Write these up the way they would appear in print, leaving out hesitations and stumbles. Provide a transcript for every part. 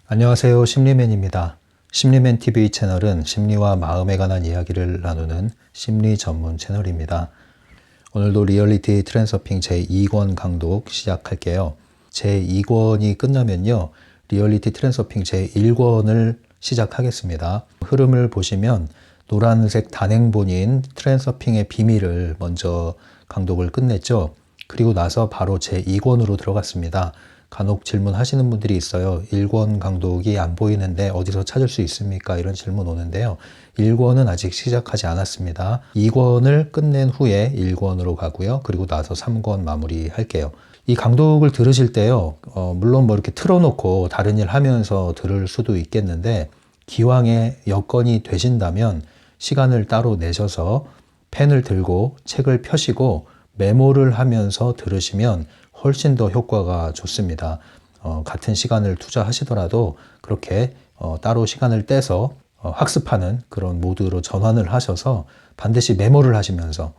안녕하세요. 심리맨입니다. 심리맨 TV 채널은 심리와 마음에 관한 이야기를 나누는 심리 전문 채널입니다. 오늘도 리얼리티 트랜서핑 제2권 강독 시작할게요. 제2권이 끝나면요, 리얼리티 트랜서핑 제1권을 시작하겠습니다. 흐름을 보시면 노란색 단행본인 트랜서핑의 비밀을 먼저 강독을 끝냈죠. 그리고 나서 바로 제2권으로 들어갔습니다. 간혹 질문하시는 분들이 있어요. 1권 강독이 안 보이는데 어디서 찾을 수 있습니까? 이런 질문 오는데요. 1권은 아직 시작하지 않았습니다. 2권을 끝낸 후에 1권으로 가고요. 그리고 나서 3권 마무리 할게요. 이 강독을 들으실 때요, 물론 뭐 이렇게 틀어놓고 다른 일 하면서 들을 수도 있겠는데, 기왕에 여건이 되신다면 시간을 따로 내셔서 펜을 들고 책을 펴시고 메모를 하면서 들으시면 훨씬 더 효과가 좋습니다. 같은 시간을 투자하시더라도 그렇게 따로 시간을 떼서 학습하는 그런 모드로 전환을 하셔서 반드시 메모를 하시면서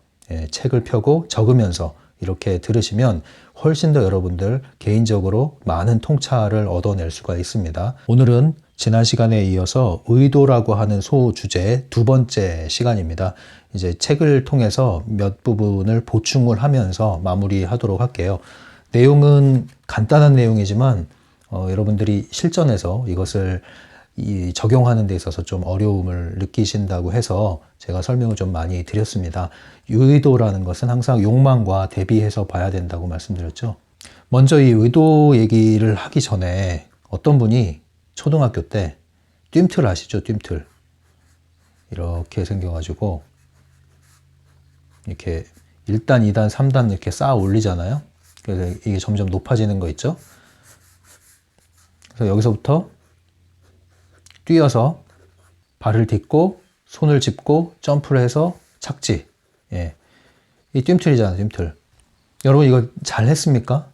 책을 펴고 적으면서 이렇게 들으시면 훨씬 더 여러분들 개인적으로 많은 통찰을 얻어낼 수가 있습니다. 오늘은 지난 시간에 이어서 의도라고 하는 소주제 두 번째 시간입니다. 이제 책을 통해서 몇 부분을 보충을 하면서 마무리하도록 할게요. 내용은 간단한 내용이지만 여러분들이 실전에서 이것을 적용하는 데 있어서 좀 어려움을 느끼신다고 해서 제가 설명을 좀 많이 드렸습니다. 의도라는 것은 항상 욕망과 대비해서 봐야 된다고 말씀드렸죠. 먼저 이 의도 얘기를 하기 전에 어떤 분이 초등학교 때 뜀틀 아시죠? 뜀틀. 이렇게 생겨가지고 이렇게 1단, 2단, 3단 이렇게 쌓아 올리잖아요. 그래서 이게 점점 높아지는 거 있죠. 그래서 여기서부터 뛰어서 발을 딛고 손을 짚고 점프를 해서 착지. 이 뜀틀이잖아요, 뜀틀. 여러분 이거 잘 했습니까?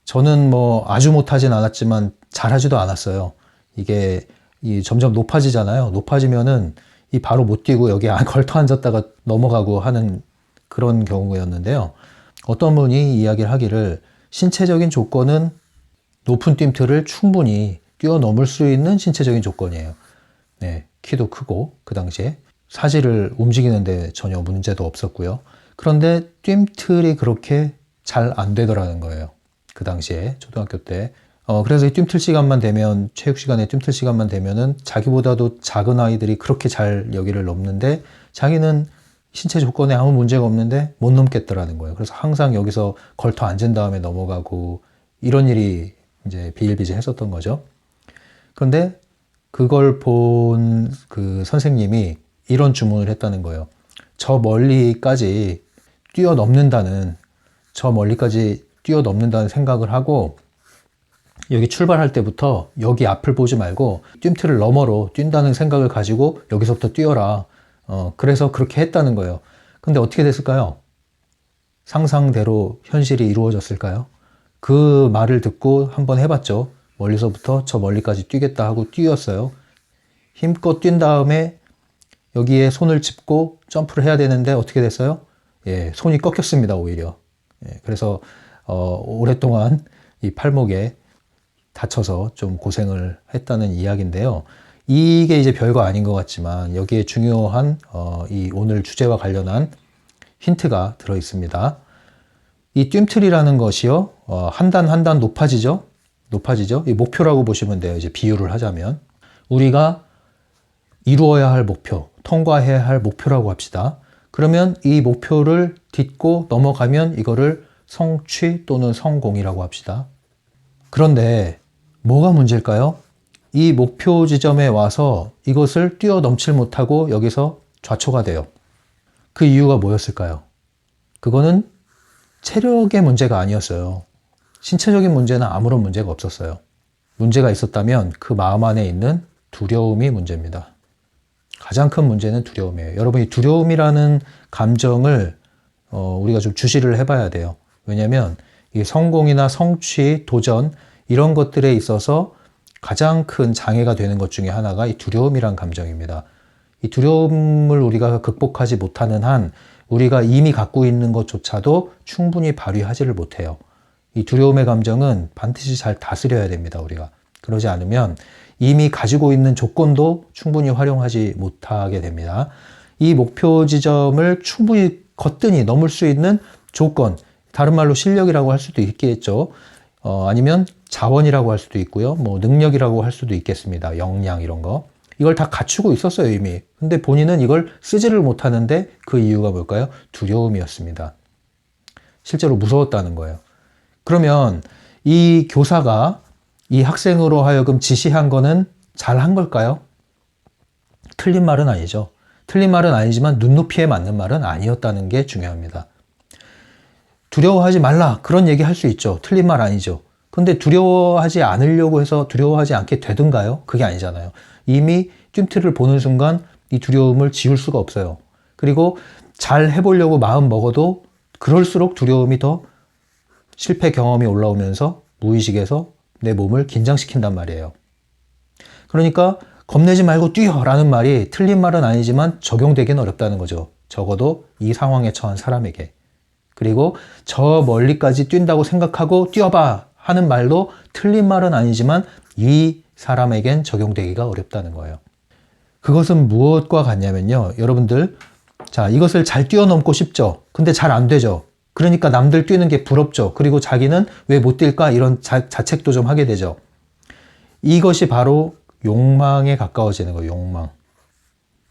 저는 뭐 아주 못하진 않았지만 잘하지도 않았어요. 이게 점점 높아지잖아요. 높아지면은 이 바로 못 뛰고 여기 걸터 앉았다가 넘어가고 하는 그런 경우였는데요. 어떤 분이 이야기를 하기를 신체적인 조건은 높은 뜀틀을 충분히 뛰어넘을 수 있는 신체적인 조건이에요. 키도 크고 그 당시에 사지를 움직이는데 전혀 문제도 없었고요. 그런데 뜀틀이 그렇게 잘 안 되더라는 거예요. 그 당시에 초등학교 때. 그래서 이 뜀틀 시간만 되면, 체육 시간에 뜀틀 시간만 되면은 자기보다도 작은 아이들이 그렇게 잘 여기를 넘는데 자기는 신체 조건에 아무 문제가 없는데 못 넘겠더라는 거예요. 그래서 항상 여기서 걸터 앉은 다음에 넘어가고 이런 일이 이제 비일비재했었던 거죠. 그런데 그걸 본 그 선생님이 이런 주문을 했다는 거예요. 저 멀리까지 뛰어넘는다는 생각을 하고 여기 출발할 때부터 여기 앞을 보지 말고 뜀틀을 너머로 뛴다는 생각을 가지고 여기서부터 뛰어라. 그래서 그렇게 했다는 거예요. 근데 어떻게 됐을까요? 상상대로 현실이 이루어졌을까요? 그 말을 듣고 한번 해봤죠. 멀리서부터 저 멀리까지 뛰겠다 하고 뛰었어요. 힘껏 뛴 다음에 여기에 손을 짚고 점프를 해야 되는데 어떻게 됐어요? 손이 꺾였습니다, 오히려. 그래서 오랫동안 이 팔목에 다쳐서 좀 고생을 했다는 이야기인데요. 이게 이제 별거 아닌 것 같지만 여기에 중요한 이 오늘 주제와 관련한 힌트가 들어 있습니다. 이 뜀틀이라는 것이요, 한 단 한 단 높아지죠. 이 목표라고 보시면 돼요. 이제 비유를 하자면 우리가 이루어야 할 목표, 통과해야 할 목표라고 합시다. 그러면 이 목표를 딛고 넘어가면 이거를 성취 또는 성공이라고 합시다. 그런데 뭐가 문제일까요? 이 목표 지점에 와서 이것을 뛰어넘질 못하고 여기서 좌초가 돼요. 그 이유가 뭐였을까요? 그거는 체력의 문제가 아니었어요. 신체적인 문제는 아무런 문제가 없었어요. 문제가 있었다면 그 마음 안에 있는 두려움이 문제입니다. 가장 큰 문제는 두려움이에요. 여러분, 이 두려움이라는 감정을 우리가 좀 주시를 해봐야 돼요. 왜냐하면 이 성공이나 성취, 도전 이런 것들에 있어서 가장 큰 장애가 되는 것 중에 하나가 이 두려움이란 감정입니다. 이 두려움을 우리가 극복하지 못하는 한 우리가 이미 갖고 있는 것조차도 충분히 발휘하지를 못해요. 이 두려움의 감정은 반드시 잘 다스려야 됩니다, 우리가. 그러지 않으면 이미 가지고 있는 조건도 충분히 활용하지 못하게 됩니다. 이 목표 지점을 충분히 거뜬히 넘을 수 있는 조건, 다른 말로 실력이라고 할 수도 있겠죠. 아니면 자원이라고 할 수도 있고요. 뭐 능력이라고 할 수도 있겠습니다. 역량 이런 거. 이걸 다 갖추고 있었어요, 이미. 근데 본인은 이걸 쓰지를 못하는데 그 이유가 뭘까요? 두려움이었습니다. 실제로 무서웠다는 거예요. 그러면 이 교사가 이 학생으로 하여금 지시한 거는 잘한 걸까요? 틀린 말은 아니죠. 틀린 말은 아니지만 눈높이에 맞는 말은 아니었다는 게 중요합니다. 두려워하지 말라, 그런 얘기 할 수 있죠. 틀린 말 아니죠. 근데 두려워하지 않으려고 해서 두려워하지 않게 되든가요? 그게 아니잖아요. 이미 뜀트를 보는 순간 이 두려움을 지울 수가 없어요. 그리고 잘 해보려고 마음 먹어도 그럴수록 두려움이 더 실패 경험이 올라오면서 무의식에서 내 몸을 긴장시킨단 말이에요. 그러니까 겁내지 말고 뛰어 라는 말이 틀린 말은 아니지만 적용되기는 어렵다는 거죠. 적어도 이 상황에 처한 사람에게. 그리고 저 멀리까지 뛴다고 생각하고 뛰어봐 하는 말도 틀린 말은 아니지만 이 사람에겐 적용되기가 어렵다는 거예요. 그것은 무엇과 같냐면요. 여러분들, 자, 이것을 잘 뛰어넘고 싶죠. 근데 잘 안 되죠. 그러니까 남들 뛰는 게 부럽죠. 그리고 자기는 왜 못 뛸까? 이런 자책도 좀 하게 되죠. 이것이 바로 욕망에 가까워지는 거예요. 욕망.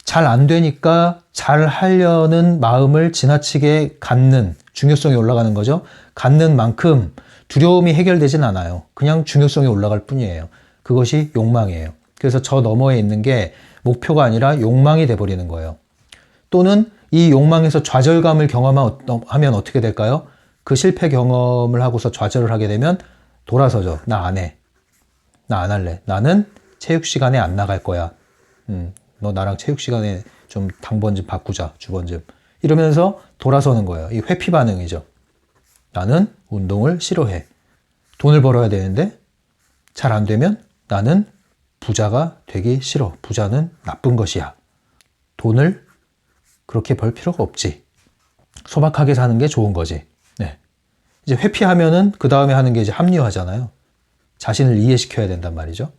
잘 안 되니까 잘 하려는 마음을 지나치게 갖는 중요성이 올라가는 거죠. 갖는 만큼 두려움이 해결되진 않아요. 그냥 중요성이 올라갈 뿐이에요. 그것이 욕망이에요. 그래서 저 너머에 있는 게 목표가 아니라 욕망이 돼버리는 거예요. 또는 이 욕망에서 좌절감을 경험하면 어떻게 될까요? 그 실패 경험을 하고서 좌절을 하게 되면 돌아서죠. 나 안 해. 나 안 할래. 나는 체육 시간에 안 나갈 거야. 너 나랑 체육 시간에 좀 당번 좀 바꾸자. 주번 좀. 이러면서 돌아서는 거예요. 이 회피 반응이죠. 나는 운동을 싫어해. 돈을 벌어야 되는데 잘 안 되면 나는 부자가 되기 싫어. 부자는 나쁜 것이야. 돈을 그렇게 벌 필요가 없지. 소박하게 사는 게 좋은 거지. 네. 이제 회피하면은 그 다음에 하는 게 이제 합리화잖아요. 자신을 이해시켜야 된단 말이죠.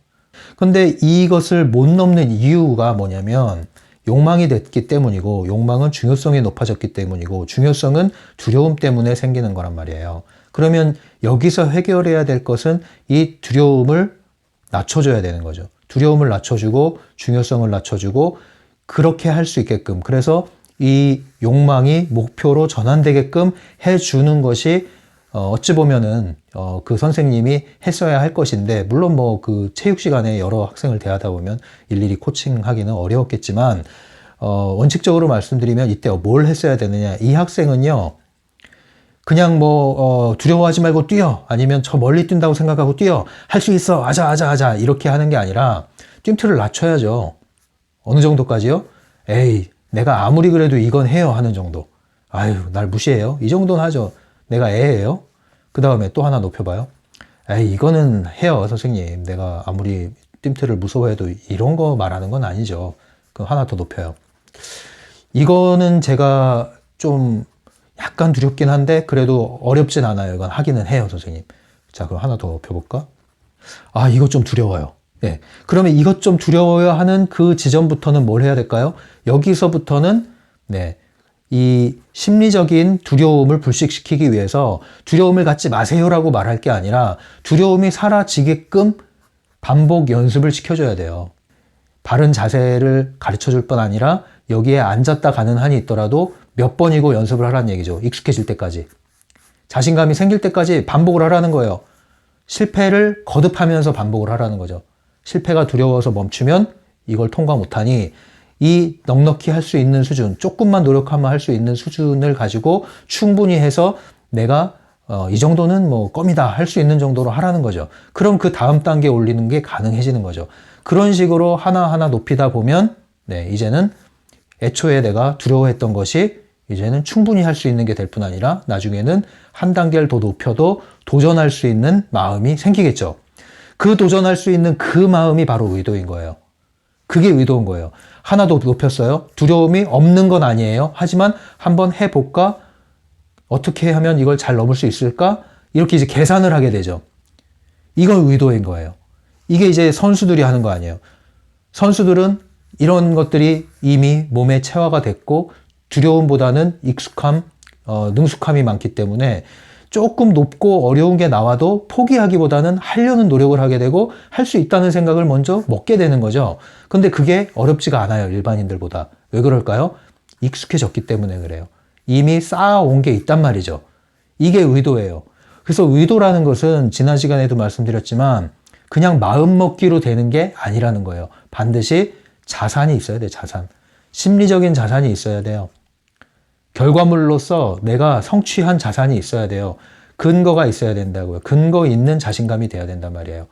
근데 이것을 못 넘는 이유가 뭐냐면 욕망이 됐기 때문이고, 욕망은 중요성이 높아졌기 때문이고, 중요성은 두려움 때문에 생기는 거란 말이에요. 그러면 여기서 해결해야 될 것은 이 두려움을 낮춰줘야 되는 거죠. 두려움을 낮춰주고 중요성을 낮춰주고 그렇게 할 수 있게끔, 그래서 이 욕망이 목표로 전환되게끔 해주는 것이 어찌 보면은 그 선생님이 했어야 할 것인데, 물론 뭐 그 체육 시간에 여러 학생을 대하다 보면 일일이 코칭하기는 어려웠겠지만, 원칙적으로 말씀드리면 이때 뭘 했어야 되느냐. 이 학생은요, 그냥 뭐 두려워하지 말고 뛰어, 아니면 저 멀리 뛴다고 생각하고 뛰어, 할 수 있어, 하자 이렇게 하는 게 아니라 뜀트를 낮춰야죠. 어느 정도까지요? 에이, 내가 아무리 그래도 이건 해요 하는 정도. 아유, 날 무시해요? 이 정도는 하죠. 내가 애예요? 그 다음에 또 하나 높여봐요. 에이, 이거는 해요, 선생님. 내가 아무리 뜀트를 무서워해도 이런 거 말하는 건 아니죠. 그럼 하나 더 높여요. 이거는 제가 좀 약간 두렵긴 한데 그래도 어렵진 않아요. 이건 하기는 해요, 선생님. 자, 그럼 하나 더 높여볼까? 아, 이거 좀 두려워요. 네. 그러면 이것 좀 두려워요 하는 그 지점부터는 뭘 해야 될까요? 여기서부터는 네, 이 심리적인 두려움을 불식시키기 위해서 두려움을 갖지 마세요라고 말할 게 아니라 두려움이 사라지게끔 반복 연습을 시켜줘야 돼요. 바른 자세를 가르쳐 줄 뿐 아니라 여기에 앉았다 가는 한이 있더라도 몇 번이고 연습을 하라는 얘기죠. 익숙해질 때까지. 자신감이 생길 때까지 반복을 하라는 거예요. 실패를 거듭하면서 반복을 하라는 거죠. 실패가 두려워서 멈추면 이걸 통과 못하니 이 넉넉히 할 수 있는 수준, 조금만 노력하면 할 수 있는 수준을 가지고 충분히 해서 내가 이 정도는 뭐 껌이다 할 수 있는 정도로 하라는 거죠. 그럼 그 다음 단계 올리는 게 가능해지는 거죠. 그런 식으로 하나하나 높이다 보면 네, 이제는 애초에 내가 두려워했던 것이 이제는 충분히 할 수 있는 게 될 뿐 아니라 나중에는 한 단계를 더 높여도 도전할 수 있는 마음이 생기겠죠. 그 도전할 수 있는 그 마음이 바로 의도인 거예요. 그게 의도인 거예요. 하나 더 높였어요. 두려움이 없는 건 아니에요. 하지만 한번 해볼까? 어떻게 하면 이걸 잘 넘을 수 있을까? 이렇게 이제 계산을 하게 되죠. 이건 의도인 거예요. 이게 이제 선수들이 하는 거 아니에요. 선수들은 이런 것들이 이미 몸에 체화가 됐고 두려움보다는 익숙함, 능숙함이 많기 때문에 조금 높고 어려운 게 나와도 포기하기보다는 하려는 노력을 하게 되고 할 수 있다는 생각을 먼저 먹게 되는 거죠. 근데 그게 어렵지가 않아요. 일반인들보다. 왜 그럴까요? 익숙해졌기 때문에 그래요. 이미 쌓아온 게 있단 말이죠. 이게 의도예요. 그래서 의도라는 것은 지난 시간에도 말씀드렸지만 그냥 마음먹기로 되는 게 아니라는 거예요. 반드시 자산이 있어야 돼요. 자산. 심리적인 자산이 있어야 돼요. 결과물로서 내가 성취한 자산이 있어야 돼요. 근거가 있어야 된다고요. 근거 있는 자신감이 돼야 된단 말이에요.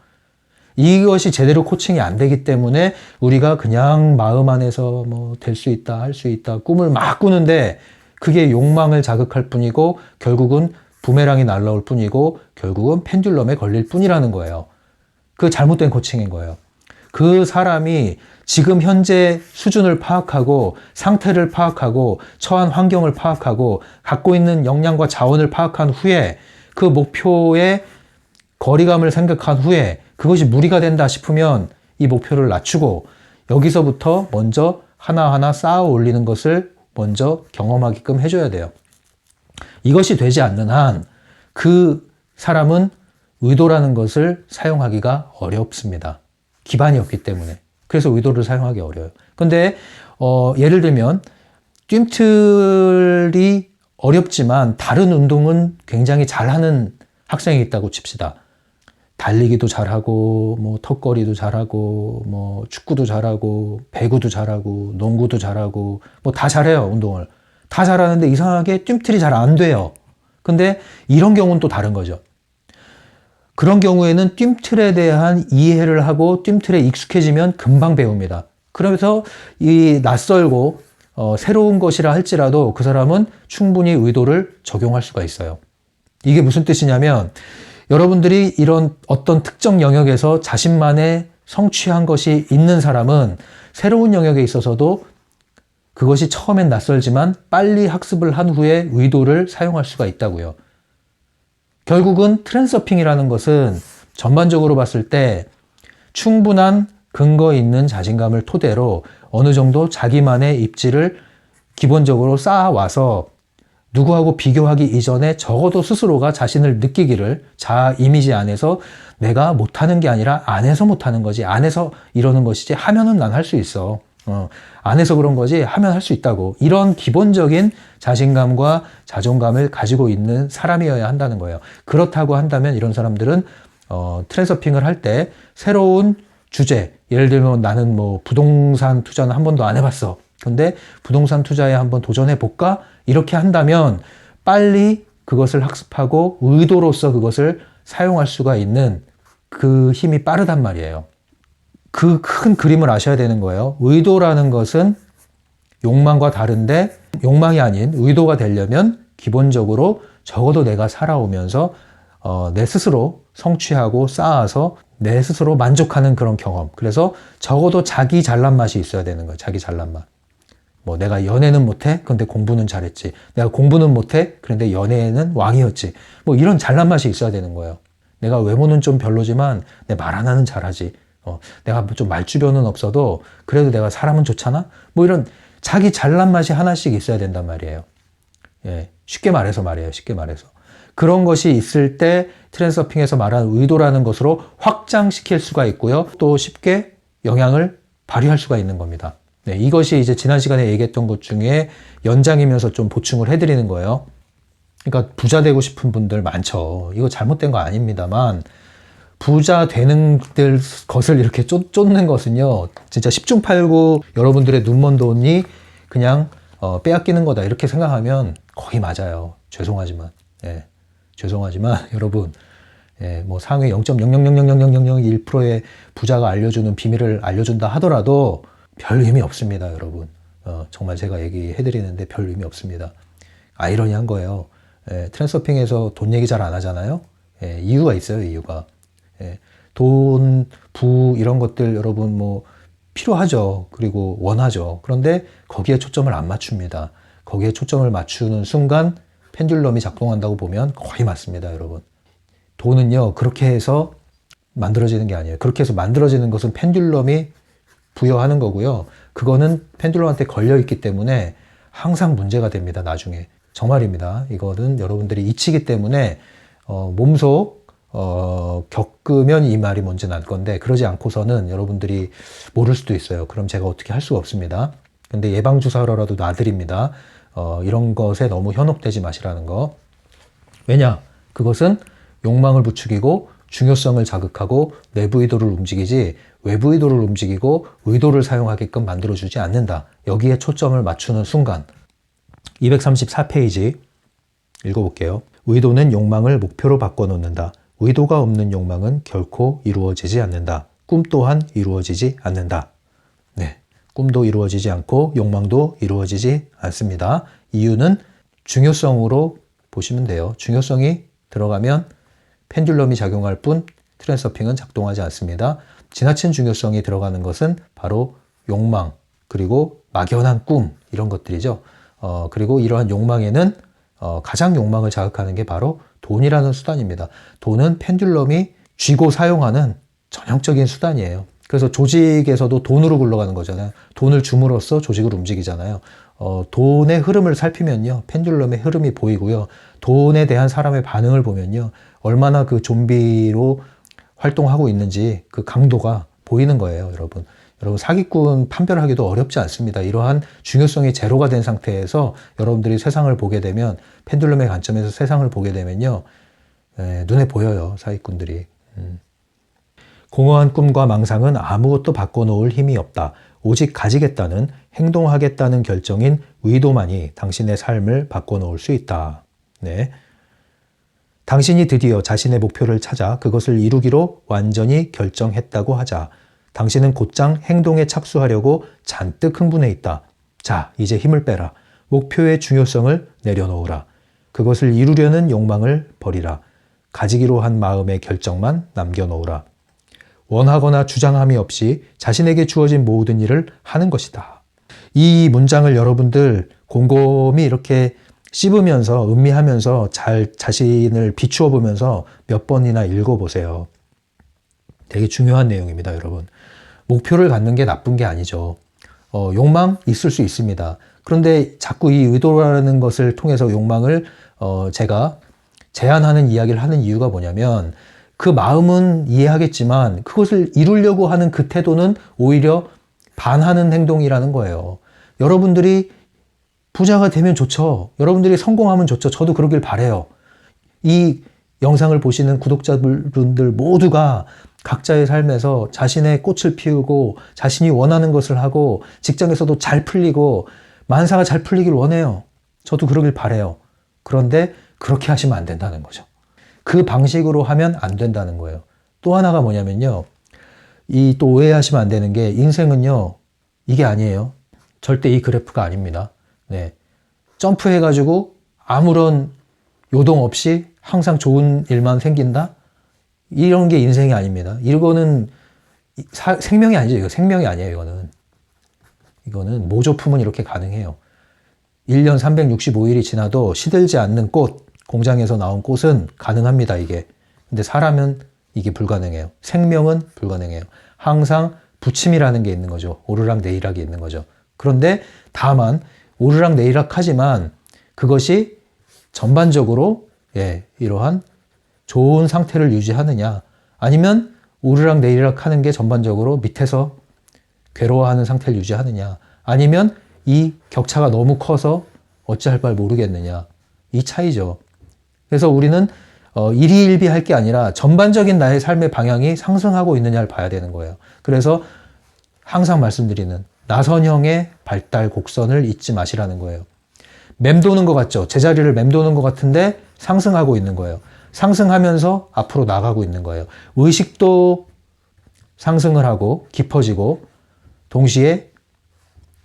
이것이 제대로 코칭이 안 되기 때문에 우리가 그냥 마음 안에서 뭐 될 수 있다, 할 수 있다, 꿈을 막 꾸는데 그게 욕망을 자극할 뿐이고 결국은 부메랑이 날라올 뿐이고 결국은 펜듈럼에 걸릴 뿐이라는 거예요. 그 잘못된 코칭인 거예요. 그 사람이 지금 현재 수준을 파악하고 상태를 파악하고 처한 환경을 파악하고 갖고 있는 역량과 자원을 파악한 후에 그 목표의 거리감을 생각한 후에 그것이 무리가 된다 싶으면 이 목표를 낮추고 여기서부터 먼저 하나하나 쌓아 올리는 것을 먼저 경험하게끔 해줘야 돼요. 이것이 되지 않는 한 그 사람은 의도라는 것을 사용하기가 어렵습니다. 기반이 없기 때문에. 그래서 의도를 사용하기 어려워요. 근데 예를 들면 뜀틀이 어렵지만 다른 운동은 굉장히 잘하는 학생이 있다고 칩시다. 달리기도 잘하고 뭐 턱걸이도 잘하고 뭐 축구도 잘하고 배구도 잘하고 농구도 잘하고 뭐 다 잘해요. 운동을. 다 잘하는데 이상하게 뜀틀이 잘 안 돼요. 근데 이런 경우는 또 다른 거죠. 그런 경우에는 뜀틀에 대한 이해를 하고 뜀틀에 익숙해지면 금방 배웁니다. 그래서 이 낯설고 새로운 것이라 할지라도 그 사람은 충분히 의도를 적용할 수가 있어요. 이게 무슨 뜻이냐면 여러분들이 이런 어떤 특정 영역에서 자신만의 성취한 것이 있는 사람은 새로운 영역에 있어서도 그것이 처음엔 낯설지만 빨리 학습을 한 후에 의도를 사용할 수가 있다고요. 결국은 트랜서핑이라는 것은 전반적으로 봤을 때 충분한 근거 있는 자신감을 토대로 어느 정도 자기만의 입지를 기본적으로 쌓아와서 누구하고 비교하기 이전에 적어도 스스로가 자신을 느끼기를 자아 이미지 안에서 내가 못하는 게 아니라 안에서 못하는 거지. 안에서 이러는 것이지. 하면은 난 할 수 있어. 안에서 그런 거지. 하면 할 수 있다고. 이런 기본적인 자신감과 자존감을 가지고 있는 사람이어야 한다는 거예요. 그렇다고 한다면 이런 사람들은 트랜서핑을 할 때 새로운 주제, 예를 들면 나는 뭐 부동산 투자는 한 번도 안 해봤어. 근데 부동산 투자에 한번 도전해 볼까? 이렇게 한다면 빨리 그것을 학습하고 의도로서 그것을 사용할 수가 있는 그 힘이 빠르단 말이에요. 그 큰 그림을 아셔야 되는 거예요. 의도라는 것은 욕망과 다른데 욕망이 아닌 의도가 되려면 기본적으로 적어도 내가 살아오면서 내 스스로 성취하고 쌓아서 내 스스로 만족하는 그런 경험. 그래서 적어도 자기 잘난 맛이 있어야 되는 거예요. 자기 잘난 맛. 뭐 내가 연애는 못해? 근데 공부는 잘했지. 내가 공부는 못해? 그런데 연애에는 왕이었지. 뭐 이런 잘난 맛이 있어야 되는 거예요. 내가 외모는 좀 별로지만 내 말 하나는 잘하지. 내가 좀 말주변은 없어도 그래도 내가 사람은 좋잖아? 뭐 이런 자기 잘난 맛이 하나씩 있어야 된단 말이에요. 예, 쉽게 말해서 말이에요. 쉽게 말해서. 그런 것이 있을 때 트랜서핑에서 말하는 의도라는 것으로 확장시킬 수가 있고요. 또 쉽게 영향을 발휘할 수가 있는 겁니다. 네, 이것이 이제 지난 시간에 얘기했던 것 중에 연장이면서 좀 보충을 해드리는 거예요. 그러니까 부자 되고 싶은 분들 많죠. 이거 잘못된 거 아닙니다만 부자 되는 것을 이렇게 쫓는 것은요. 진짜 10중 8구 여러분들의 눈먼 돈이 그냥 빼앗기는 거다 이렇게 생각하면 거의 맞아요. 죄송하지만. 예, 죄송하지만 여러분 뭐 상위 0.0000001%의 부자가 알려주는 비밀을 알려준다 하더라도 별 의미 없습니다, 여러분. 정말 제가 얘기해 드리는데 별 의미 없습니다. 아이러니한 거예요. 트랜서핑에서 돈 얘기 잘 안 하잖아요. 이유가 있어요, 이유가. 돈, 부 이런 것들 여러분 뭐 필요하죠. 그리고 원하죠. 그런데 거기에 초점을 안 맞춥니다. 거기에 초점을 맞추는 순간 펜듈럼이 작동한다고 보면 거의 맞습니다, 여러분. 돈은요, 그렇게 해서 만들어지는 게 아니에요. 그렇게 해서 만들어지는 것은 펜듈럼이 부여하는 거고요. 그거는 펜듈럼한테 걸려있기 때문에 항상 문제가 됩니다. 나중에. 정말입니다. 이거는 여러분들이 잊히기 때문에 몸속 겪으면 이 말이 먼저 날 건데, 그러지 않고서는 여러분들이 모를 수도 있어요. 그럼 제가 어떻게 할 수가 없습니다. 근데 예방주사로라도 놔드립니다. 이런 것에 너무 현혹되지 마시라는 거. 왜냐? 그것은 욕망을 부추기고 중요성을 자극하고 내부 의도를 움직이지 외부 의도를 움직이고 의도를 사용하게끔 만들어주지 않는다. 여기에 초점을 맞추는 순간. 234페이지 읽어볼게요. 의도는 욕망을 목표로 바꿔놓는다. 의도가 없는 욕망은 결코 이루어지지 않는다. 꿈 또한 이루어지지 않는다. 네, 꿈도 이루어지지 않고 욕망도 이루어지지 않습니다. 이유는 중요성으로 보시면 돼요. 중요성이 들어가면 펜듈럼이 작용할 뿐 트랜서핑은 작동하지 않습니다. 지나친 중요성이 들어가는 것은 바로 욕망, 그리고 막연한 꿈, 이런 것들이죠. 그리고 이러한 욕망에는 가장 욕망을 자극하는 게 바로 돈이라는 수단입니다. 돈은 펜듈럼이 쥐고 사용하는 전형적인 수단이에요. 그래서 조직에서도 돈으로 굴러가는 거잖아요. 돈을 줌으로써 조직을 움직이잖아요. 돈의 흐름을 살피면요, 펜듈럼의 흐름이 보이고요. 돈에 대한 사람의 반응을 보면요, 얼마나 그 좀비로 활동하고 있는지 그 강도가 보이는 거예요, 여러분. 여러분, 사기꾼 판별하기도 어렵지 않습니다. 이러한 중요성이 제로가 된 상태에서 여러분들이 세상을 보게 되면, 펜듈럼의 관점에서 세상을 보게 되면요, 눈에 보여요, 사기꾼들이. 공허한 꿈과 망상은 아무것도 바꿔놓을 힘이 없다. 오직 가지겠다는, 행동하겠다는 결정인 의도만이 당신의 삶을 바꿔놓을 수 있다. 네. 당신이 드디어 자신의 목표를 찾아 그것을 이루기로 완전히 결정했다고 하자. 당신은 곧장 행동에 착수하려고 잔뜩 흥분해 있다. 자, 이제 힘을 빼라. 목표의 중요성을 내려놓으라. 그것을 이루려는 욕망을 버리라. 가지기로 한 마음의 결정만 남겨놓으라. 원하거나 주장함이 없이 자신에게 주어진 모든 일을 하는 것이다. 이 문장을 여러분들 곰곰이 이렇게 씹으면서 음미하면서 잘 자신을 비추어 보면서 몇 번이나 읽어보세요. 되게 중요한 내용입니다, 여러분. 목표를 갖는 게 나쁜 게 아니죠. 욕망 있을 수 있습니다. 그런데 자꾸 이 의도라는 것을 통해서 욕망을 제가 제한하는 이야기를 하는 이유가 뭐냐면, 그 마음은 이해하겠지만 그것을 이루려고 하는 그 태도는 오히려 반하는 행동이라는 거예요. 여러분들이 부자가 되면 좋죠. 여러분들이 성공하면 좋죠. 저도 그러길 바라요. 이 영상을 보시는 구독자분들 모두가 각자의 삶에서 자신의 꽃을 피우고 자신이 원하는 것을 하고 직장에서도 잘 풀리고 만사가 잘 풀리길 원해요. 저도 그러길 바라요. 그런데 그렇게 하시면 안 된다는 거죠. 그 방식으로 하면 안 된다는 거예요. 또 하나가 뭐냐면요, 이 또 오해하시면 안 되는 게, 인생은요, 이게 아니에요. 절대 이 그래프가 아닙니다. 네. 점프해가지고 아무런 요동 없이 항상 좋은 일만 생긴다? 이런 게 인생이 아닙니다. 이거는 생명이 아니죠. 이거 생명이 아니에요. 이거는 모조품은 이렇게 가능해요. 1년 365일이 지나도 시들지 않는 꽃, 공장에서 나온 꽃은 가능합니다, 이게. 근데 사람은 이게 불가능해요. 생명은 불가능해요. 항상 부침이라는 게 있는 거죠. 오르락내리락이 있는 거죠. 그런데 다만 오르락내리락 하지만 그것이 전반적으로 이러한 좋은 상태를 유지하느냐, 아니면 오르락내리락 하는 게 전반적으로 밑에서 괴로워하는 상태를 유지하느냐, 아니면 이 격차가 너무 커서 어찌할 바를 모르겠느냐, 이 차이죠. 그래서 우리는 일희일비할 게 아니라 전반적인 나의 삶의 방향이 상승하고 있느냐를 봐야 되는 거예요. 그래서 항상 말씀드리는 나선형의 발달 곡선을 잊지 마시라는 거예요. 맴도는 것 같죠? 제자리를 맴도는 것 같은데 상승하고 있는 거예요. 상승하면서 앞으로 나가고 있는 거예요. 의식도 상승을 하고 깊어지고 동시에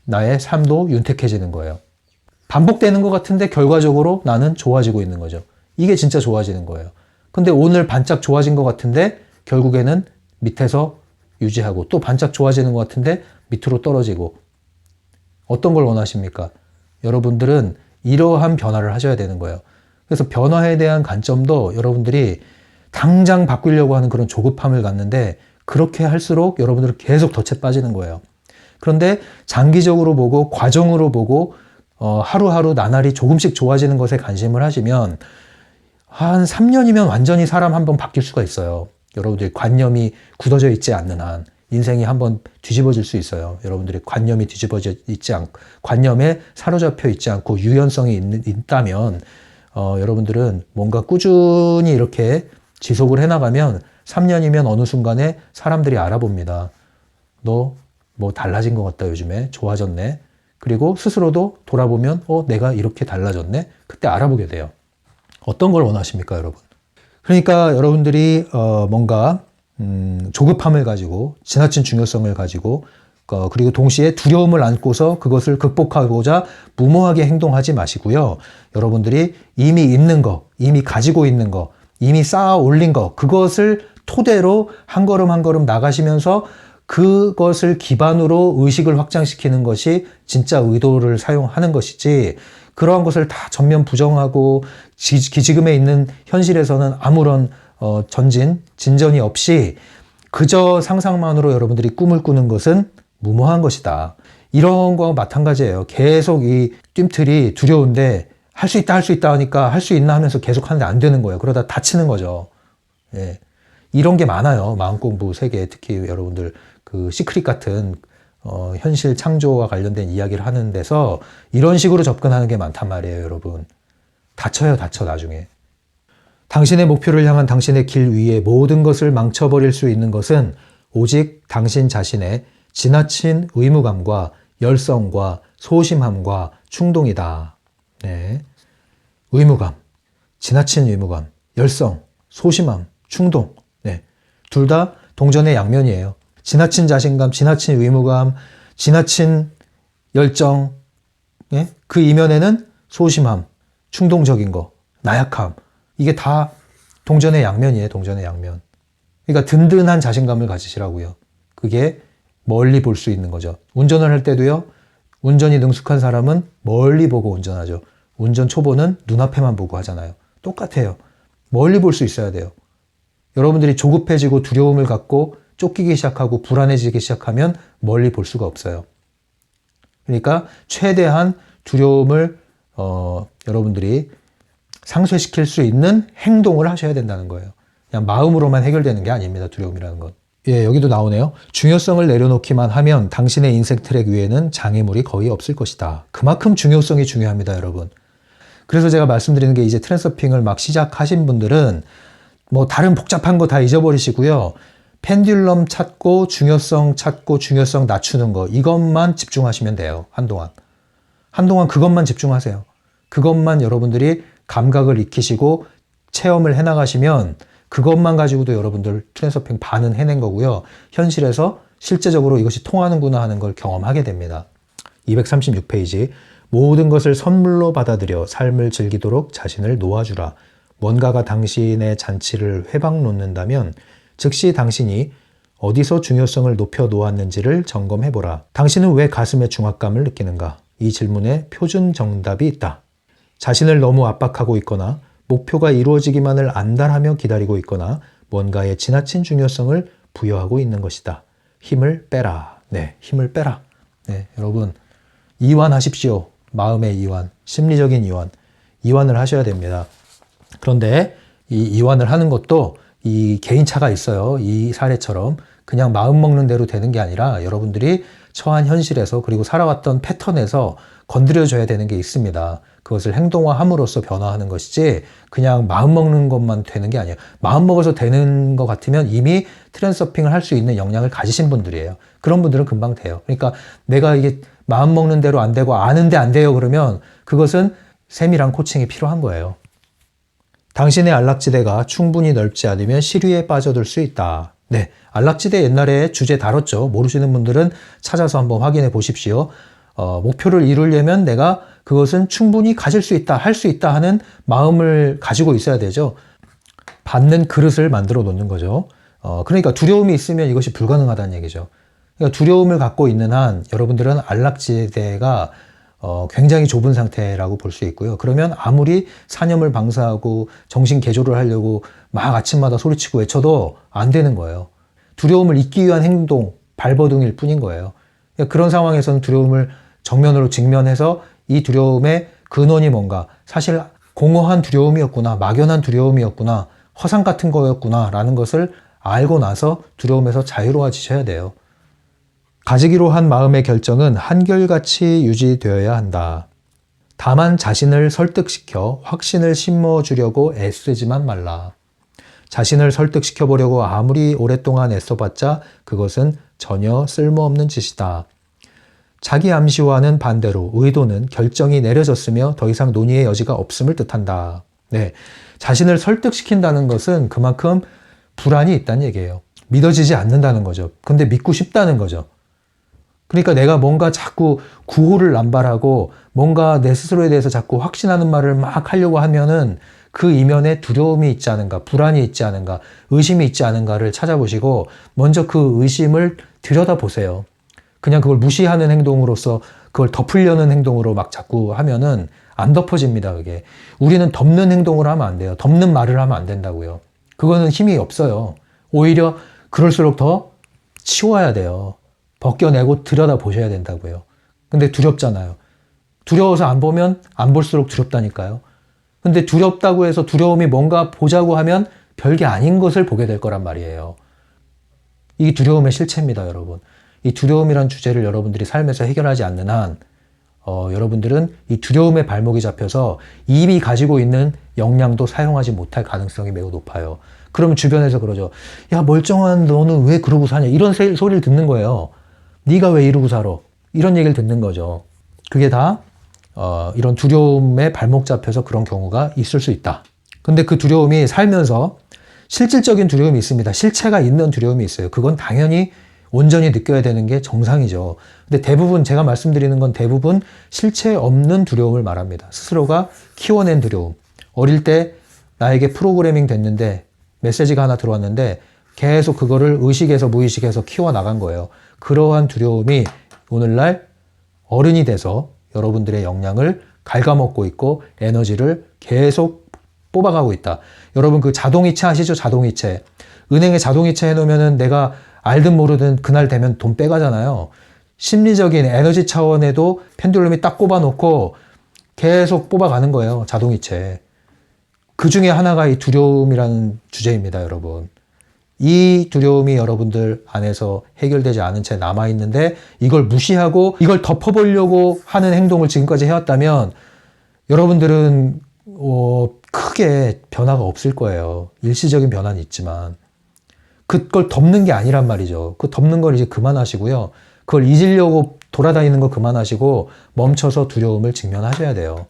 나의 삶도 윤택해지는 거예요. 반복되는 것 같은데 결과적으로 나는 좋아지고 있는 거죠. 이게 진짜 좋아지는 거예요. 근데 오늘 반짝 좋아진 것 같은데 결국에는 밑에서 유지하고, 또 반짝 좋아지는 것 같은데 밑으로 떨어지고. 어떤 걸 원하십니까? 여러분들은 이러한 변화를 하셔야 되는 거예요. 그래서 변화에 대한 관점도 여러분들이 당장 바꾸려고 하는 그런 조급함을 갖는데 그렇게 할수록 여러분들은 계속 덫에 빠지는 거예요. 그런데 장기적으로 보고 과정으로 보고 하루하루 나날이 조금씩 좋아지는 것에 관심을 하시면 한 3년이면 완전히 사람 한번 바뀔 수가 있어요. 여러분들이 관념이 굳어져 있지 않는 한 인생이 한번 뒤집어질 수 있어요. 여러분들이 관념이 뒤집어져 있지 않고 관념에 사로잡혀 있지 않고 유연성이 있다면 여러분들은 뭔가 꾸준히 이렇게 지속을 해나가면 3년이면 어느 순간에 사람들이 알아봅니다. 너 뭐 달라진 것 같다 요즘에 좋아졌네. 그리고 스스로도 돌아보면 내가 이렇게 달라졌네. 그때 알아보게 돼요. 어떤 걸 원하십니까 여러분? 그러니까 여러분들이 뭔가 조급함을 가지고 지나친 중요성을 가지고 그리고 동시에 두려움을 안고서 그것을 극복하고자 무모하게 행동하지 마시고요. 여러분들이 이미 있는 거, 이미 가지고 있는 거, 이미 쌓아 올린 거, 그것을 토대로 한 걸음 한 걸음 나가시면서 그것을 기반으로 의식을 확장시키는 것이 진짜 의도를 사용하는 것이지, 그러한 것을 다 전면 부정하고 지금에 있는 현실에서는 아무런 진전이 없이 그저 상상만으로 여러분들이 꿈을 꾸는 것은 무모한 것이다. 이런 거와 마찬가지예요. 계속 이 뜀틀이 두려운데 할 수 있다 하니까 할 수 있나 하면서 계속 하는데 안 되는 거예요. 그러다 다치는 거죠. 예. 이런 게 많아요. 마음공부 세계, 특히 여러분들 그 시크릿 같은 현실 창조와 관련된 이야기를 하는 데서 이런 식으로 접근하는 게 많단 말이에요, 여러분. 다쳐 나중에. 당신의 목표를 향한 당신의 길 위에 모든 것을 망쳐버릴 수 있는 것은 오직 당신 자신의 지나친 의무감과 열성과 소심함과 충동이다. 네. 의무감, 지나친 의무감, 열성, 소심함, 충동. 네. 둘 다 동전의 양면이에요. 지나친 자신감, 지나친 의무감, 지나친 열정, 예? 그 이면에는 소심함, 충동적인 거, 나약함. 이게 다 동전의 양면이에요. 동전의 양면. 그러니까 든든한 자신감을 가지시라고요. 그게 멀리 볼 수 있는 거죠. 운전을 할 때도요. 운전이 능숙한 사람은 멀리 보고 운전하죠. 운전 초보는 눈앞에만 보고 하잖아요. 똑같아요. 멀리 볼 수 있어야 돼요. 여러분들이 조급해지고 두려움을 갖고 쫓기기 시작하고 불안해지기 시작하면 멀리 볼 수가 없어요. 그러니까 최대한 두려움을 여러분들이 상쇄시킬 수 있는 행동을 하셔야 된다는 거예요. 그냥 마음으로만 해결되는 게 아닙니다. 두려움이라는 건. 예, 여기도 나오네요. 중요성을 내려놓기만 하면 당신의 인생 트랙 위에는 장애물이 거의 없을 것이다. 그만큼 중요성이 중요합니다, 여러분. 그래서 제가 말씀드리는 게 이제 트랜스서핑을 막 시작하신 분들은 뭐 다른 복잡한 거 다 잊어버리시고요. 펜듈럼 찾고 중요성 낮추는 거, 이것만 집중하시면 돼요. 한동안 그것만 집중하세요. 그것만 여러분들이 감각을 익히시고 체험을 해나가시면 그것만 가지고도 여러분들 트랜스서핑 반은 해낸 거고요. 현실에서 실제적으로 이것이 통하는구나 하는 걸 경험하게 됩니다. 236페이지. 모든 것을 선물로 받아들여 삶을 즐기도록 자신을 놓아주라. 뭔가가 당신의 잔치를 회방 놓는다면 즉시 당신이 어디서 중요성을 높여 놓았는지를 점검해보라. 당신은 왜 가슴에 중압감을 느끼는가? 이 질문에 표준 정답이 있다. 자신을 너무 압박하고 있거나 목표가 이루어지기만을 안달하며 기다리고 있거나 뭔가에 지나친 중요성을 부여하고 있는 것이다. 힘을 빼라. 네, 힘을 빼라. 네, 여러분 이완하십시오. 마음의 이완, 심리적인 이완, 이완을 하셔야 됩니다. 그런데 이 이완을 하는 것도 이 개인차가 있어요. 이 사례처럼 그냥 마음 먹는 대로 되는 게 아니라 여러분들이 처한 현실에서 그리고 살아왔던 패턴에서 건드려줘야 되는 게 있습니다. 그것을 행동화함으로써 변화하는 것이지 그냥 마음 먹는 것만 되는 게 아니에요. 마음 먹어서 되는 것 같으면 이미 트랜스서핑을 할 수 있는 역량을 가지신 분들이에요. 그런 분들은 금방 돼요. 그러니까 내가 이게 마음 먹는 대로 안 되고 아는데 안 돼요 그러면 그것은 세밀한 코칭이 필요한 거예요. 당신의 안락지대가 충분히 넓지 않으면 시류에 빠져들 수 있다. 네, 안락지대 옛날에 주제 다뤘죠. 모르시는 분들은 찾아서 한번 확인해 보십시오. 목표를 이루려면 내가 그것은 충분히 가질 수 있다, 할 수 있다 하는 마음을 가지고 있어야 되죠. 받는 그릇을 만들어 놓는 거죠. 그러니까 두려움이 있으면 이것이 불가능하다는 얘기죠. 그러니까 두려움을 갖고 있는 한 여러분들은 안락지대가 굉장히 좁은 상태라고 볼 수 있고요. 그러면 아무리 사념을 방사하고 정신 개조를 하려고 막 아침마다 소리치고 외쳐도 안 되는 거예요. 두려움을 잊기 위한 행동, 발버둥일 뿐인 거예요. 그런 상황에서는 두려움을 정면으로 직면해서 이 두려움의 근원이 뭔가, 사실 공허한 두려움이었구나, 막연한 두려움이었구나, 허상 같은 거였구나 라는 것을 알고 나서 두려움에서 자유로워지셔야 돼요. 가지기로 한 마음의 결정은 한결같이 유지되어야 한다. 다만 자신을 설득시켜 확신을 심어주려고 애쓰지만 말라. 자신을 설득시켜 보려고 아무리 오랫동안 애써봤자 그것은 전혀 쓸모없는 짓이다. 자기 암시와는 반대로 의도는 결정이 내려졌으며 더 이상 논의의 여지가 없음을 뜻한다. 네, 자신을 설득시킨다는 것은 그만큼 불안이 있다는 얘기예요. 믿어지지 않는다는 거죠. 근데 믿고 싶다는 거죠. 그러니까 내가 뭔가 자꾸 구호를 남발하고 뭔가 내 스스로에 대해서 자꾸 확신하는 말을 막 하려고 하면은 그 이면에 두려움이 있지 않은가, 불안이 있지 않은가, 의심이 있지 않은가를 찾아보시고 먼저 그 의심을 들여다보세요. 그냥 그걸 무시하는 행동으로서 그걸 덮으려는 행동으로 막 자꾸 하면은 안 덮어집니다, 그게. 우리는 덮는 행동을 하면 안 돼요. 덮는 말을 하면 안 된다고요. 그거는 힘이 없어요. 오히려 그럴수록 더 치워야 돼요. 벗겨내고 들여다보셔야 된다고요. 근데 두렵잖아요. 두려워서 안 보면 안 볼수록 두렵다니까요. 근데 두렵다고 해서 두려움이 뭔가 보자고 하면 별게 아닌 것을 보게 될 거란 말이에요. 이 두려움의 실체입니다, 여러분. 이 두려움이란 주제를 여러분들이 삶에서 해결하지 않는 한 여러분들은 이 두려움의 발목이 잡혀서 이미 가지고 있는 역량도 사용하지 못할 가능성이 매우 높아요. 그러면 주변에서 그러죠. 야, 멀쩡한 너는 왜 그러고 사냐? 이런 소리를 듣는 거예요. 네가 왜 이러고 살아? 이런 얘기를 듣는 거죠. 그게 다 이런 두려움에 발목 잡혀서 그런 경우가 있을 수 있다. 근데 그 두려움이 살면서 실질적인 두려움이 있습니다. 실체가 있는 두려움이 있어요. 그건 당연히 온전히 느껴야 되는 게 정상이죠. 근데 대부분 제가 말씀드리는 건 대부분 실체 없는 두려움을 말합니다. 스스로가 키워낸 두려움. 어릴 때 나에게 프로그래밍 됐는데 메시지가 하나 들어왔는데 계속 그거를 의식에서 무의식에서 키워나간 거예요. 그러한 두려움이 오늘날 어른이 돼서 여러분들의 역량을 갉아먹고 있고 에너지를 계속 뽑아가고 있다. 여러분 그 자동이체 아시죠? 자동이체. 은행에 자동이체 해놓으면은 내가 알든 모르든 그날 되면 돈 빼가잖아요. 심리적인 에너지 차원에도 펜듈럼이 딱 꼽아놓고 계속 뽑아가는 거예요. 자동이체. 그 중에 하나가 이 두려움이라는 주제입니다, 여러분. 이 두려움이 여러분들 안에서 해결되지 않은 채 남아있는데 이걸 무시하고 이걸 덮어보려고 하는 행동을 지금까지 해왔다면 여러분들은 크게 변화가 없을 거예요. 일시적인 변화는 있지만 그걸 덮는 게 아니란 말이죠. 그 덮는 걸 이제 그만하시고요. 그걸 잊으려고 돌아다니는 거 그만하시고 멈춰서 두려움을 직면하셔야 돼요.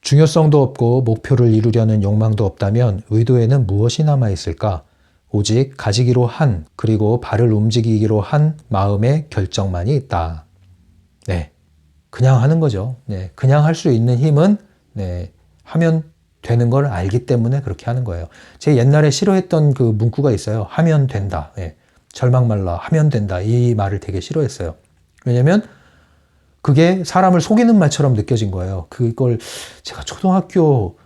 중요성도 없고 목표를 이루려는 욕망도 없다면 의도에는 무엇이 남아있을까? 오직 가지기로 한, 그리고 발을 움직이기로 한 마음의 결정만이 있다. 네. 그냥 하는 거죠. 네. 그냥 할 수 있는 힘은, 네. 하면 되는 걸 알기 때문에 그렇게 하는 거예요. 제 옛날에 싫어했던 그 문구가 있어요. 하면 된다. 네. 절망 말라. 하면 된다. 이 말을 되게 싫어했어요. 왜냐면 그게 사람을 속이는 말처럼 느껴진 거예요. 그걸 제가 초등학교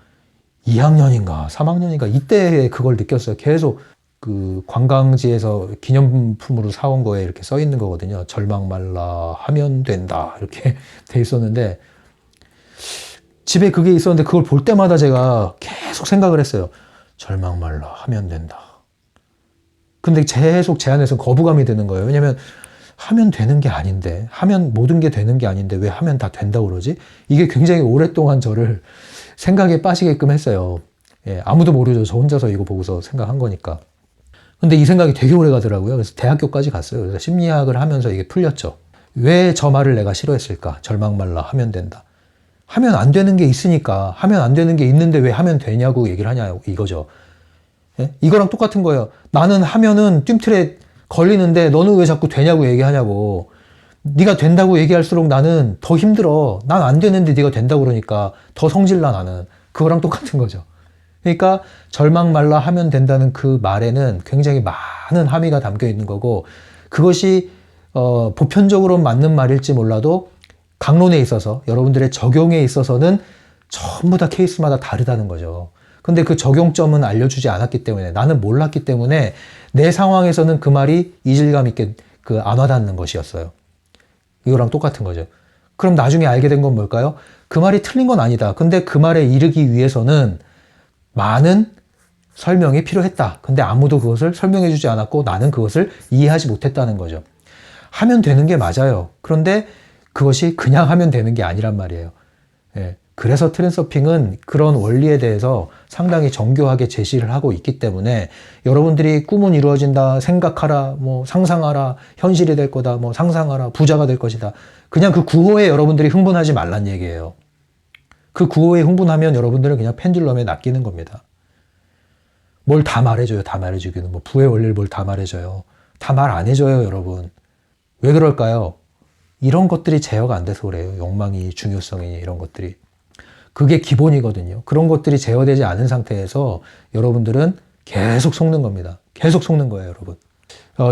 2학년인가 3학년인가 이때 그걸 느꼈어요. 계속 그 관광지에서 기념품으로 사온 거에 이렇게 써 있는 거거든요. 절망 말라 하면 된다 이렇게 돼 있었는데 집에 그게 있었는데 그걸 볼 때마다 제가 계속 생각을 했어요. 절망 말라 하면 된다. 근데 계속 제 안에서 거부감이 드는 거예요. 왜냐면 하면 되는 게 아닌데, 하면 모든 게 되는 게 아닌데 왜 하면 다 된다고 그러지? 이게 굉장히 오랫동안 저를 생각에 빠지게끔 했어요. 예, 아무도 모르죠. 저 혼자서 이거 보고서 생각한 거니까. 근데 이 생각이 되게 오래 가더라고요. 그래서 대학교까지 갔어요. 그래서 심리학을 하면서 이게 풀렸죠. 왜 저 말을 내가 싫어했을까? 절망 말라 하면 된다. 하면 안 되는 게 있으니까, 하면 안 되는 게 있는데 왜 하면 되냐고 얘기를 하냐 이거죠. 예? 이거랑 똑같은 거예요. 나는 하면은 뜀틀에 걸리는데 너는 왜 자꾸 되냐고 얘기하냐고. 네가 된다고 얘기할수록 나는 더 힘들어. 난 안 되는데 네가 된다고 그러니까 더 성질나 나는. 그거랑 똑같은 거죠. 그러니까 절망 말라 하면 된다는 그 말에는 굉장히 많은 함의가 담겨 있는 거고 그것이 보편적으로 맞는 말일지 몰라도 강론에 있어서, 여러분들의 적용에 있어서는 전부 다 케이스마다 다르다는 거죠. 근데 그 적용점은 알려주지 않았기 때문에, 나는 몰랐기 때문에 내 상황에서는 그 말이 이질감 있게 안 와닿는 것이었어요. 이거랑 똑같은 거죠. 그럼 나중에 알게 된 건 뭘까요? 그 말이 틀린 건 아니다. 근데 그 말에 이르기 위해서는 많은 설명이 필요했다. 근데 아무도 그것을 설명해 주지 않았고 나는 그것을 이해하지 못했다는 거죠. 하면 되는 게 맞아요. 그런데 그것이 그냥 하면 되는 게 아니란 말이에요. 예. 그래서 트랜서핑은 그런 원리에 대해서 상당히 정교하게 제시를 하고 있기 때문에 여러분들이 꿈은 이루어진다, 생각하라, 뭐 상상하라, 현실이 될 거다, 뭐 상상하라, 부자가 될 것이다. 그냥 그 구호에 여러분들이 흥분하지 말란 얘기예요. 그 구호에 흥분하면 여러분들은 그냥 펜듈럼에 낚이는 겁니다. 뭘 다 말해줘요. 다 말해주기는. 뭐 부의 원리를 뭘 다 말해줘요. 다 말 안 해줘요, 여러분. 왜 그럴까요? 이런 것들이 제어가 안 돼서 그래요. 욕망이, 중요성이, 이런 것들이. 그게 기본이거든요. 그런 것들이 제어되지 않은 상태에서 여러분들은 계속 속는 겁니다. 계속 속는 거예요, 여러분.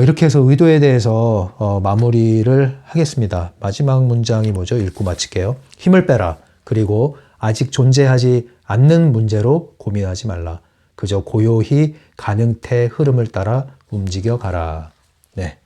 이렇게 해서 의도에 대해서 마무리를 하겠습니다. 마지막 문장이 뭐죠? 읽고 마칠게요. 힘을 빼라. 그리고 아직 존재하지 않는 문제로 고민하지 말라. 그저 고요히 가능태 흐름을 따라 움직여 가라. 네.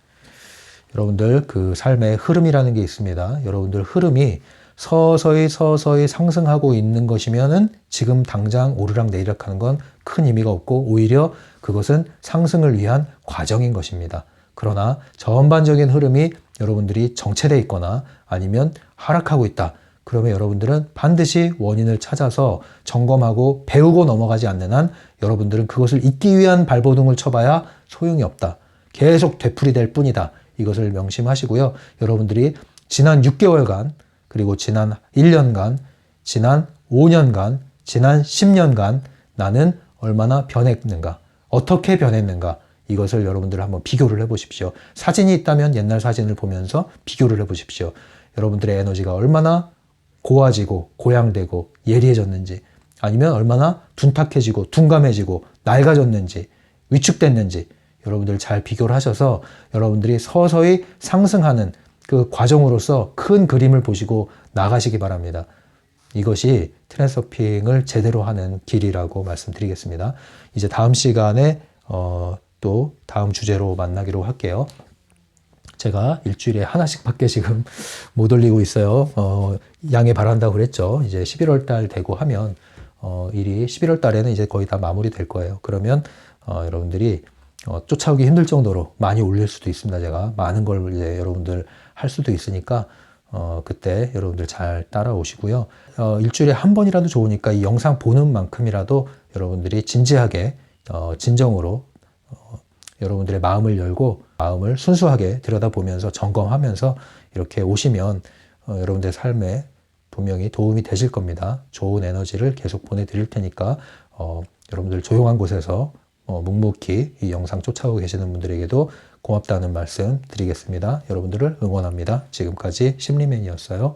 여러분들 그 삶의 흐름이라는 게 있습니다. 여러분들 흐름이 서서히 상승하고 있는 것이면은 지금 당장 오르락 내리락 하는 건 큰 의미가 없고 오히려 그것은 상승을 위한 과정인 것입니다. 그러나 전반적인 흐름이 여러분들이 정체되어 있거나 아니면 하락하고 있다. 그러면 여러분들은 반드시 원인을 찾아서 점검하고 배우고 넘어가지 않는 한 여러분들은 그것을 잊기 위한 발버둥을 쳐봐야 소용이 없다. 계속 되풀이될 뿐이다. 이것을 명심하시고요. 여러분들이 지난 6개월간 그리고 지난 1년간, 지난 5년간, 지난 10년간 나는 얼마나 변했는가, 어떻게 변했는가 이것을 여러분들 한번 비교를 해보십시오. 사진이 있다면 옛날 사진을 보면서 비교를 해보십시오. 여러분들의 에너지가 얼마나 고와지고 고양되고 예리해졌는지 아니면 얼마나 둔탁해지고 둔감해지고 낡아졌는지 위축됐는지 여러분들 잘 비교를 하셔서 여러분들이 서서히 상승하는 그 과정으로서 큰 그림을 보시고 나가시기 바랍니다. 이것이 트랜서핑을 제대로 하는 길이라고 말씀드리겠습니다. 이제 다음 시간에 또 다음 주제로 만나기로 할게요. 제가 일주일에 하나씩 밖에 지금 못 올리고 있어요. 양해 바란다고 그랬죠. 이제 11월 달 되고 하면 일이 11월 달에는 이제 거의 다 마무리 될 거예요. 그러면 여러분들이 쫓아오기 힘들 정도로 많이 올릴 수도 있습니다. 제가 많은 걸 이제 여러분들 할 수도 있으니까 그때 여러분들 잘 따라오시고요. 일주일에 한 번이라도 좋으니까 이 영상 보는 만큼이라도 여러분들이 진지하게 진정으로 여러분들의 마음을 열고 마음을 순수하게 들여다보면서 점검하면서 이렇게 오시면 여러분들의 삶에 분명히 도움이 되실 겁니다. 좋은 에너지를 계속 보내드릴 테니까 여러분들 조용한 곳에서 묵묵히 이 영상 쫓아오고 계시는 분들에게도 고맙다는 말씀 드리겠습니다. 여러분들을 응원합니다. 지금까지 심리맨이었어요.